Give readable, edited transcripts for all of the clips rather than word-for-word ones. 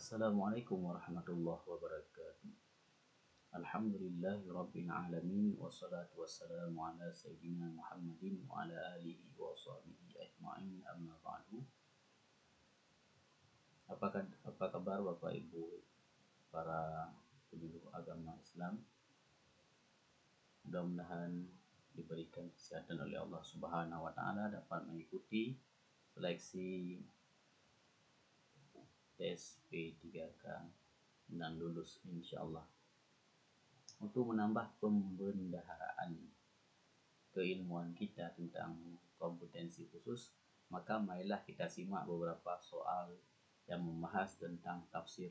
Assalamualaikum warahmatullahi wabarakatuh. Alhamdulillahi rabbil alamin. Wassalatu wassalamu ala sayyidina Muhammadin wa ala alihi wa sahbihi ajma'in, amma ba'du. Apa kabar Bapak Ibu para penyuluh agama Islam? Mudah-mudahan diberikan kesehatan oleh Allah Subhanahu wa taala dapat mengikuti seleksi tes P3K dan lulus insyaallah. Untuk menambah pembendaharaan keilmuan kita tentang kompetensi khusus, maka marilah kita simak beberapa soal yang membahas tentang tafsir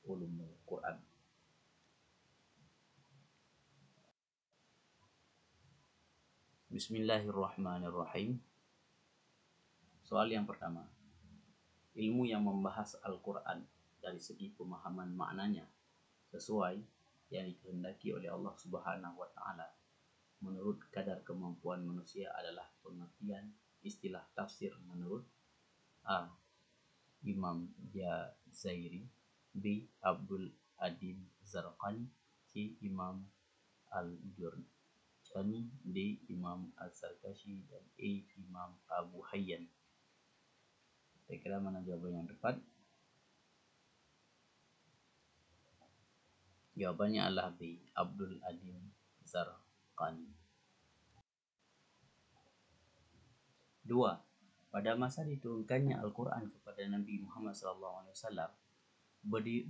ulumul Quran. Bismillahirrahmanirrahim. Soal yang pertama. Ilmu yang membahas Al-Quran dari segi pemahaman maknanya sesuai yang dikehendaki oleh Allah Subhanahu wa taala menurut kadar kemampuan manusia adalah pengertian istilah tafsir menurut A. Imam Jazairi, B. Abdul Adim Zarqani, C. Imam Al-Jurjani, D. Imam Az-Zarkashi, dan E. Imam Abu Hayyan. Saya kira mana jawaban yang tepat? Jawabannya adalah B. Abdul Adim Zarqani. 2. Pada masa diturunkannya Al-Quran kepada Nabi Muhammad SAW,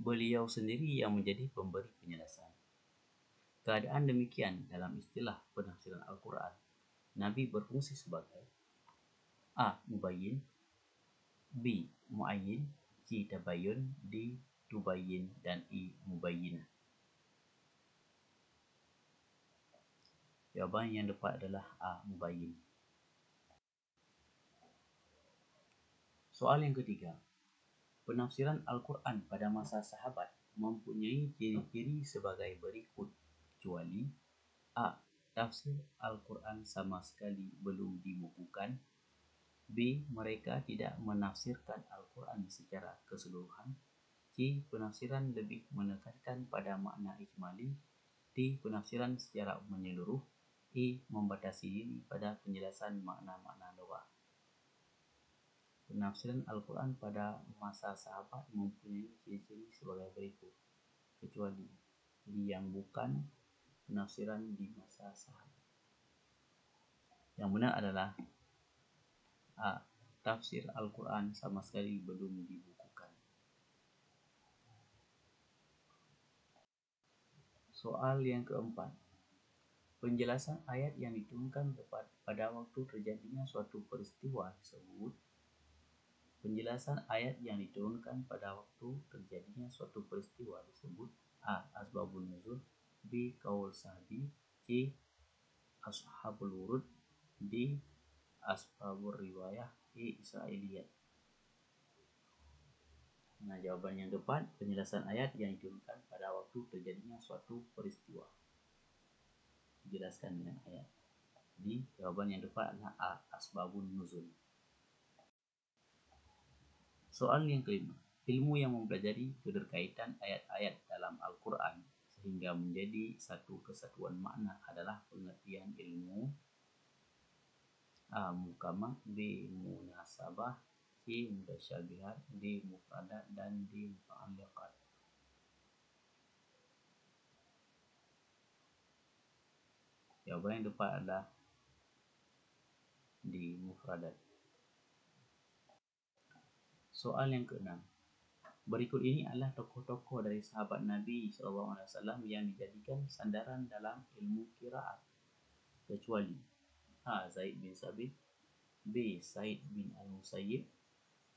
beliau sendiri yang menjadi pemberi penjelasan. Keadaan demikian dalam istilah penafsiran Al-Quran. Nabi berfungsi sebagai A. Mubayyin, B. Muayyin, C. Tabayyun, D. Tubayyin, dan E. Mubayyinah. Jawaban yang tepat adalah A. Mubayyin. Soal yang ketiga. Penafsiran Al-Quran pada masa sahabat mempunyai ciri-ciri sebagai berikut, kecuali A. Tafsir Al-Quran sama sekali belum dibukukan, B. Mereka tidak menafsirkan Al-Quran secara keseluruhan, C. Penafsiran lebih menekankan pada makna ijmali, D. Penafsiran secara menyeluruh, E. Membatasi diri pada penjelasan makna-makna lughah. Penafsiran Al-Quran pada masa sahabat mempunyai ciri-ciri sebagai berikut, kecuali yang bukan penafsiran di masa sahabat. Yang benar adalah A. Tafsir Al-Quran sama sekali belum dibukukan. Soal yang keempat. Penjelasan ayat yang diturunkan pada waktu terjadinya suatu peristiwa disebut. Penjelasan ayat yang diturunkan pada waktu terjadinya suatu peristiwa disebut A. Asbabun nuzul, B. Qaul sahabi, C. Ashabul wurud, D. Asbabur riwayah, E. Israiliyat. Nah, jawaban yang tepat, penjelasan ayat yang diturunkan pada waktu terjadinya suatu peristiwa. Dijelaskan dengan ayat. Jadi, jawaban yang tepat adalah A. Asbabun nuzul. Soal yang kelima. Ilmu yang mempelajari keterkaitan ayat-ayat dalam Al-Quran sehingga menjadi satu kesatuan makna adalah pengertian ilmu A. Mukamah, B. Munasabah, C. Mutasyabihat, D. Mufradat, dan D. Muta'alliqat. Jawaban yang tepat adalah D. Mufradat. Soal yang keenam. Berikut ini adalah tokoh-tokoh dari sahabat Nabi SAW yang dijadikan sandaran dalam ilmu qiraat, kecuali A. Zaid bin Sabit, B. Said bin Al-Musayyib,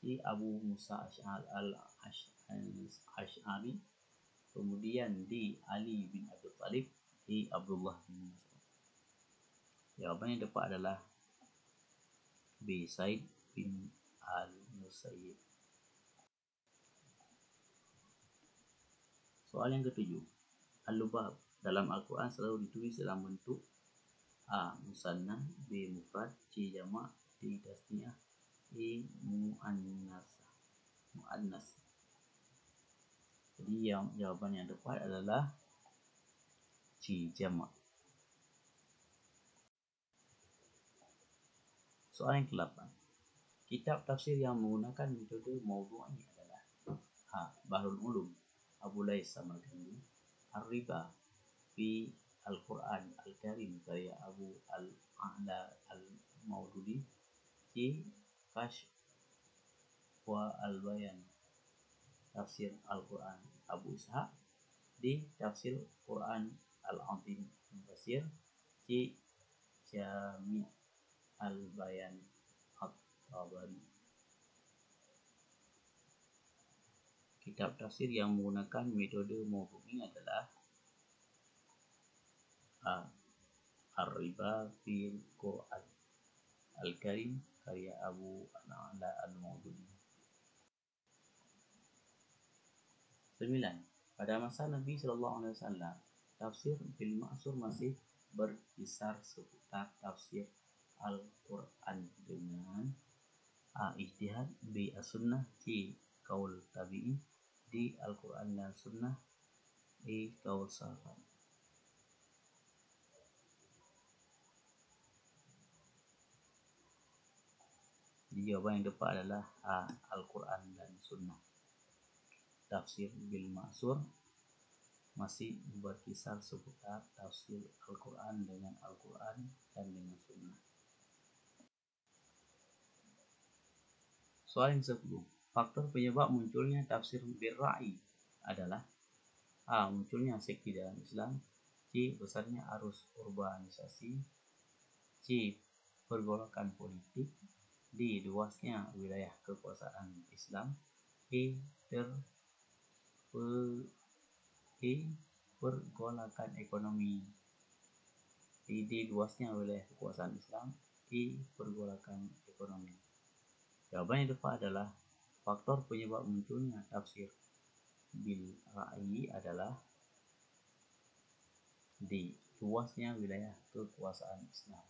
C. Abu Musa Al-Ash'ari, kemudian D. Ali bin Abi Thalib, E. Abdullah bin Mas'ud. Jawaban yang tepat adalah B. Said bin Al-Musayyib. Soal yang ketujuh. Al-Lubab dalam Al-Quran selalu ditulis dalam bentuk A. Musanna, B. Mufrad, C. Jamak, D. Tasniyah, E. Muannas. Jadi jawaban yang tepat adalah C, jamak. Soalan yang ke-8. Kitab tafsir yang menggunakan metode maudu'i adalah A. Bahrul Ulum, Abu Lais Samarkandi. Ar-Riba fi Al-Quran Al-Karim, karya Abu Al-A'la Al-Maududi. C. Kashf wa Al-Bayan, tafsir Al-Quran Abu Ishaq. D. Tafsir Quran Al-Azim Basir. C. Jami' Al-Bayan At-Tabari. Kitab tafsir yang menggunakan metode maudu'i adalah A. Ar-Riba fil Quran Al-Karim, karya Abu Al-A'la Al-Maududi. 9. Pada masa Nabi SAW, tafsir bil ma'sur masih berkisar seputar tafsir Al-Quran dengan A. Ijtihad, B. As-Sunnah, C. Qaul Tabi'in, D. Al-Quran dan Sunnah, E. Qaul Sahabat. Jadi jawaban yang tepat adalah A. Al-Quran dan Sunnah. Tafsir bil ma'sur masih berkisar seputar tafsir Al-Quran dengan Al-Quran dan dengan Sunnah. Soalan yang 10. Faktor penyebab munculnya tafsir bil ra'i adalah A. Munculnya sekte dalam Islam, C. Besarnya arus urbanisasi, C. Pergolakan politik, D. Luasnya wilayah kekuasaan Islam, E. Pergolakan ekonomi. D. Luasnya wilayah kekuasaan Islam, E. Pergolakan ekonomi. Jawaban yang tepat adalah faktor penyebab munculnya tafsir bil ra'i adalah D. Luasnya wilayah kekuasaan Islam.